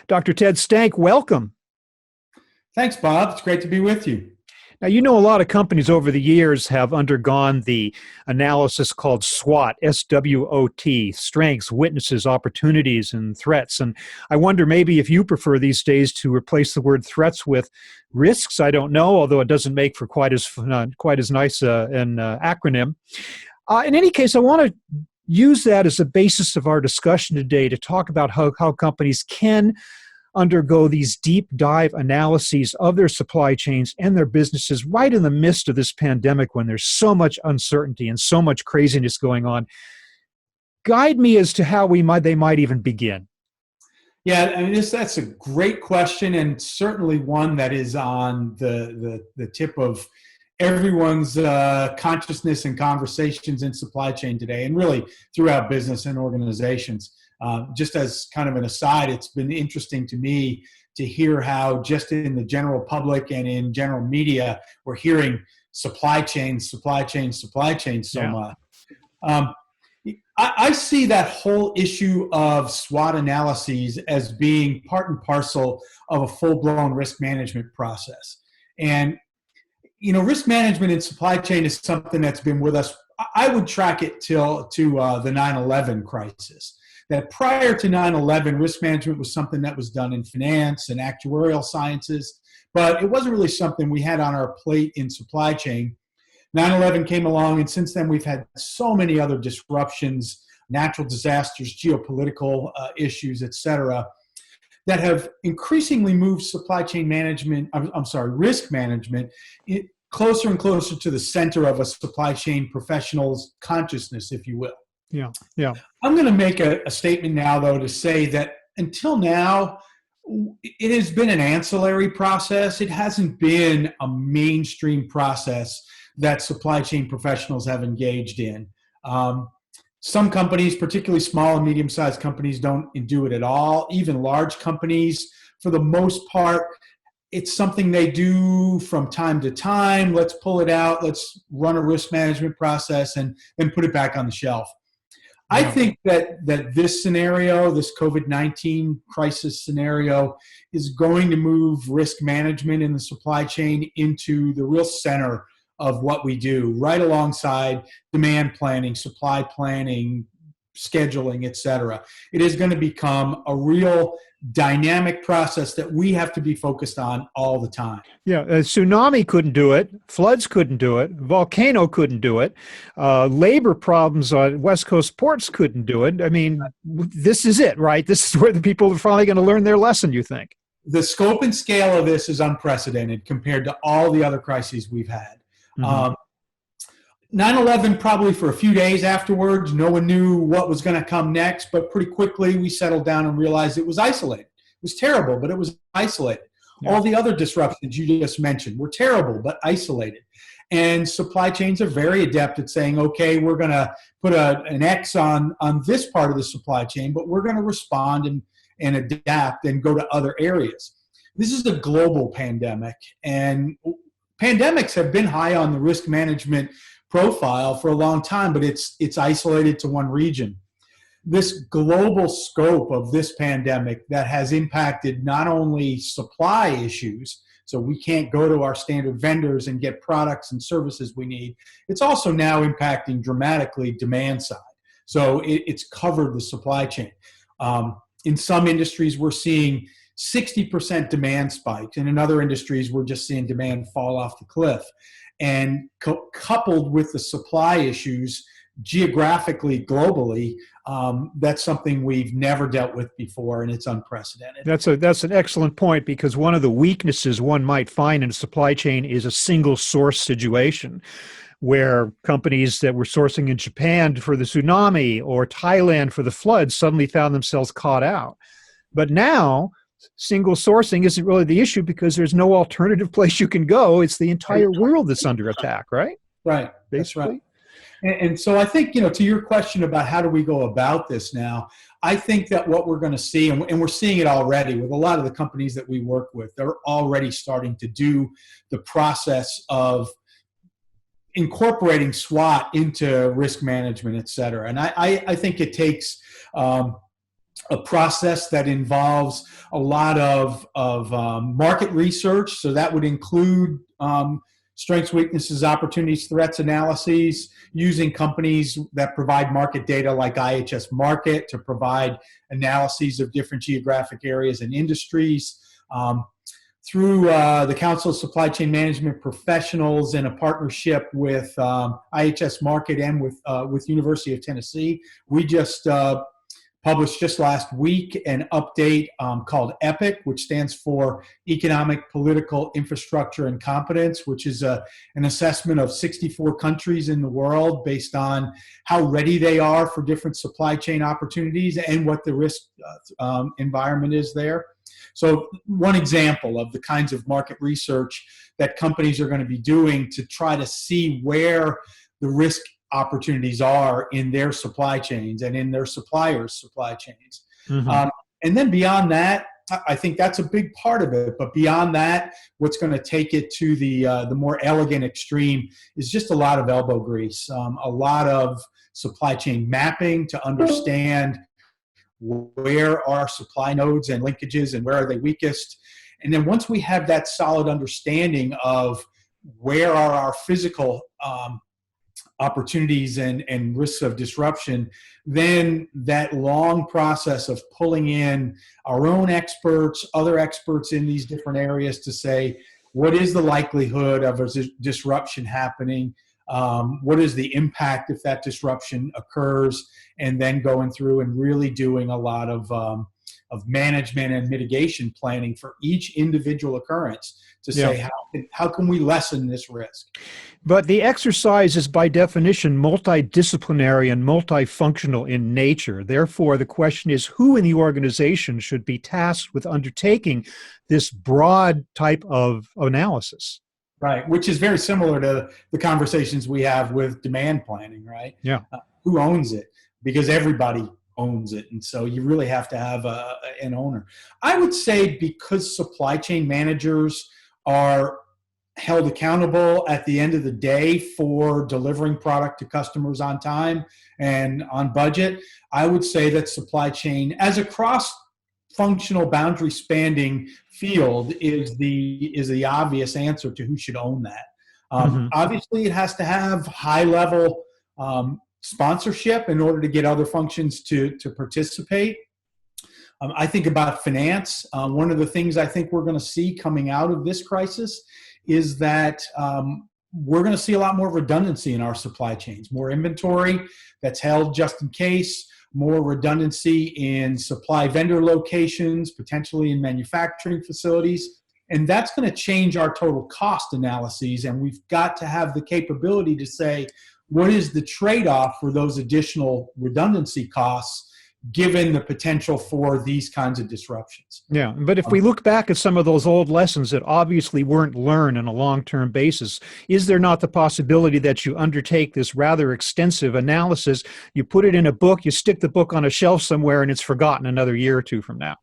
Dr. Ted Stank, welcome. Thanks, Bob. It's great to be with you. Now, you know, a lot of companies over the years have undergone the analysis called SWAT, SWOT, strengths, weaknesses, opportunities, and threats. And I wonder maybe if you prefer these days to replace the word threats with risks. I don't know, although it doesn't make for quite as nice an acronym. In any case, I want to use that as a basis of our discussion today to talk about how companies can undergo these deep dive analyses of their supply chains and their businesses right in the midst of this pandemic when there's so much uncertainty and so much craziness going on. Guide me as to how they might even begin. Yeah, I mean, that's a great question, and certainly one that is on the tip of everyone's consciousness and conversations in supply chain today, and really throughout business and organizations. Just as kind of an aside, it's been interesting to me to hear how just in the general public and in general media, we're hearing supply chain so much. I see that whole issue of SWOT analyses as being part and parcel of a full-blown risk management process. And, you know, risk management in supply chain is something that's been with us. I would track it to the 9/11 crisis. That prior to 9/11, risk management was something that was done in finance and actuarial sciences, but it wasn't really something we had on our plate in supply chain. 9/11 came along, and since then we've had so many other disruptions, natural disasters, geopolitical issues, et cetera, that have increasingly moved supply chain management, risk management, closer and closer to the center of a supply chain professional's consciousness, if you will. Yeah. I'm going to make a statement now, though, to say that until now, it has been an ancillary process. It hasn't been a mainstream process that supply chain professionals have engaged in. Some companies, particularly small and medium-sized companies, don't do it at all. Even large companies, for the most part, it's something they do from time to time. Let's pull it out. Let's run a risk management process and then put it back on the shelf. I think that this scenario, this COVID-19 crisis scenario, is going to move risk management in the supply chain into the real center of what we do, right alongside demand planning, supply planning, scheduling, et cetera. It is going to become a real dynamic process that we have to be focused on all the time. Yeah, a tsunami couldn't do it. Floods couldn't do it. Volcano couldn't do it. Labor problems on West Coast ports couldn't do it. I mean, this is it, right? This is where the people are finally going to learn their lesson, you think? The scope and scale of this is unprecedented compared to all the other crises we've had. Mm-hmm. 9/11, probably for a few days afterwards, no one knew what was going to come next, but pretty quickly we settled down and realized it was isolated. It was terrible, but it was isolated. Yeah. All the other disruptions you just mentioned were terrible, but isolated. And supply chains are very adept at saying, okay, we're going to put an X on this part of the supply chain, but we're going to respond and adapt and go to other areas. This is a global pandemic, and pandemics have been high on the risk management profile for a long time, but it's isolated to one region. This global scope of this pandemic that has impacted not only supply issues, so we can't go to our standard vendors and get products and services we need, it's also now impacting dramatically demand side. So it's covered the supply chain. In some industries, we're seeing 60% demand spikes, and in other industries, we're just seeing demand fall off the cliff. And coupled with the supply issues geographically, globally, that's something we've never dealt with before, and it's unprecedented. That's an excellent point, because one of the weaknesses one might find in a supply chain is a single source situation, where companies that were sourcing in Japan for the tsunami or Thailand for the floods suddenly found themselves caught out. But now, single sourcing isn't really the issue because there's no alternative place you can go. It's the entire world that's under attack, right? Right. That's right. And so I think, to your question about how do we go about this now, I think that what we're going to see, and we're seeing it already with a lot of the companies that we work with, they're already starting to do the process of incorporating SWOT into risk management, et cetera. And I think it takes a process that involves a lot of market research. So that would include strengths, weaknesses, opportunities, threats analyses, using companies that provide market data like IHS Market to provide analyses of different geographic areas and industries. Through the Council of Supply Chain Management Professionals in a partnership with IHS Market and with University of Tennessee, we just published just last week an update called EPIC, which stands for Economic, Political, Infrastructure, and Competence, which is an assessment of 64 countries in the world based on how ready they are for different supply chain opportunities and what the risk environment is there. So one example of the kinds of market research that companies are going to be doing to try to see where the risk opportunities are in their supply chains and in their suppliers' supply chains. Mm-hmm. And then beyond that, I think that's a big part of it. But beyond that, what's going to take it to the more elegant extreme is just a lot of elbow grease, a lot of supply chain mapping to understand where are supply nodes and linkages and where are they weakest. And then once we have that solid understanding of where are our physical opportunities and risks of disruption, then that long process of pulling in our own experts, other experts in these different areas to say, what is the likelihood of a disruption happening? What is the impact if that disruption occurs? And then going through and really doing a lot of management and mitigation planning for each individual occurrence to say, how can we lessen this risk? But the exercise is by definition multidisciplinary and multifunctional in nature. Therefore, the question is who in the organization should be tasked with undertaking this broad type of analysis? Right, which is very similar to the conversations we have with demand planning, right? Yeah. Who owns it? Because everybody owns it. And so you really have to have an owner. I would say because supply chain managers are held accountable at the end of the day for delivering product to customers on time and on budget, I would say that supply chain as a cross-functional boundary spanning field is the obvious answer to who should own that. Obviously, it has to have high-level sponsorship in order to get other functions to participate. I think about finance. One of the things I think we're going to see coming out of this crisis is that we're going to see a lot more redundancy in our supply chains, more inventory that's held just in case, more redundancy in supply vendor locations, potentially in manufacturing facilities. And that's going to change our total cost analyses. And we've got to have the capability to say, what is the trade-off for those additional redundancy costs given the potential for these kinds of disruptions? Yeah, but if we look back at some of those old lessons that obviously weren't learned on a long-term basis, is there not the possibility that you undertake this rather extensive analysis, you put it in a book, you stick the book on a shelf somewhere, and it's forgotten another year or two from now?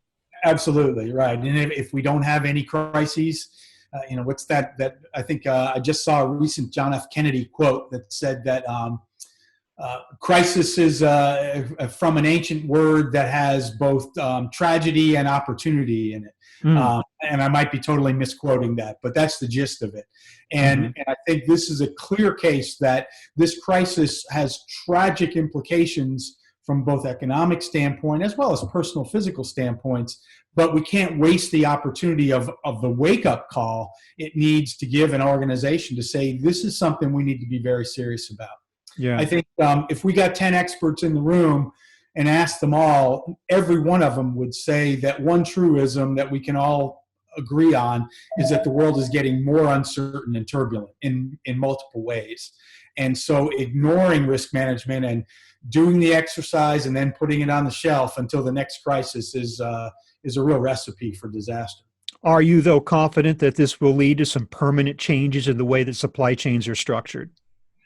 Absolutely, right. And if we don't have any crises, what's that I think I just saw a recent John F. Kennedy quote that said that crisis is from an ancient word that has both tragedy and opportunity in it. And I might be totally misquoting that, but that's the gist of it. And I think this is a clear case that this crisis has tragic implications from both economic standpoint as well as personal physical standpoints, but we can't waste the opportunity of the wake-up call it needs to give an organization to say, this is something we need to be very serious about. Yeah. I think if we got 10 experts in the room and asked them all, every one of them would say that one truism that we can all agree on is that the world is getting more uncertain and turbulent in multiple ways. And so ignoring risk management and doing the exercise and then putting it on the shelf until the next crisis is a real recipe for disaster. Are you, though, confident that this will lead to some permanent changes in the way that supply chains are structured?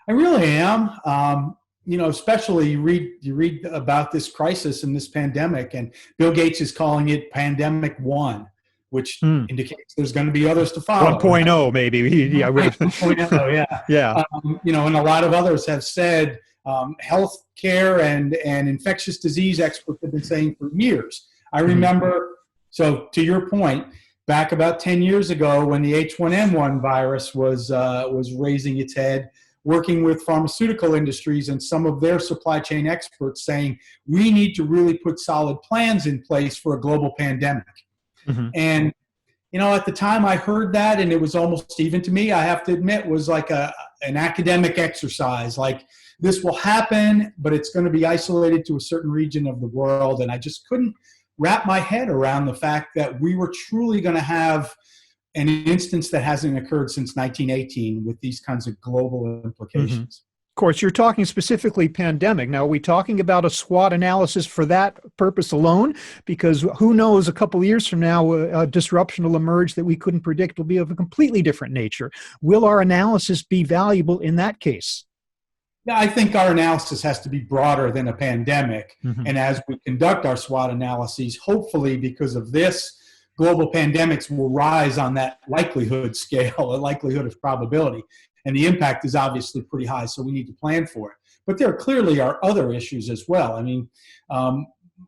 I really am. Especially you read about this crisis and this pandemic, and Bill Gates is calling it Pandemic 1, which indicates there's going to be others to follow. 1.0 maybe. Yeah. 1.0, yeah. Yeah. And a lot of others have said healthcare and infectious disease experts have been saying for years. I remember, so to your point, back about 10 years ago when the H1N1 virus was raising its head, working with pharmaceutical industries and some of their supply chain experts saying, we need to really put solid plans in place for a global pandemic. And, at the time I heard that, and it was almost, even to me, I have to admit, was like an academic exercise. Like, this will happen, but it's going to be isolated to a certain region of the world. And I just couldn't wrap my head around the fact that we were truly going to have an instance that hasn't occurred since 1918 with these kinds of global implications. Of course, you're talking specifically pandemic. Now, are we talking about a SWOT analysis for that purpose alone? Because who knows, a couple of years from now, a disruption will emerge that we couldn't predict will be of a completely different nature. Will our analysis be valuable in that case? Yeah, I think our analysis has to be broader than a pandemic. And as we conduct our SWOT analyses, hopefully because of this, global pandemics will rise on that likelihood scale, a likelihood of probability. And the impact is obviously pretty high, so we need to plan for it. But there clearly are other issues as well. I mean,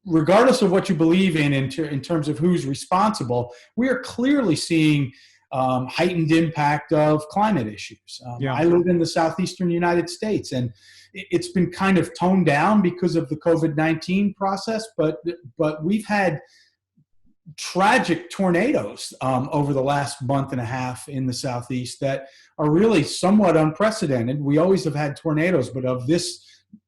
regardless of what you believe in terms of who's responsible, we are clearly seeing heightened impact of climate issues. I live in the southeastern United States, and it's been kind of toned down because of the COVID-19 process, but we've had tragic tornadoes over the last month and a half in the southeast that are really somewhat unprecedented. We always have had tornadoes, but of this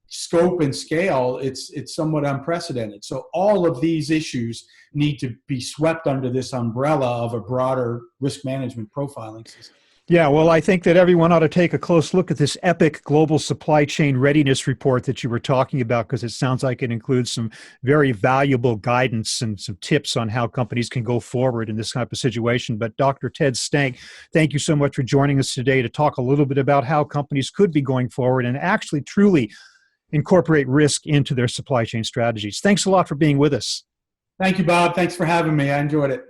scope and scale, it's somewhat unprecedented. So all of these issues need to be swept under this umbrella of a broader risk management profiling system. Yeah, well, I think that everyone ought to take a close look at this epic global supply chain readiness report that you were talking about, because it sounds like it includes some very valuable guidance and some tips on how companies can go forward in this type of situation. But Dr. Ted Stank, thank you so much for joining us today to talk a little bit about how companies could be going forward and actually truly incorporate risk into their supply chain strategies. Thanks a lot for being with us. Thank you, Bob. Thanks for having me. I enjoyed it.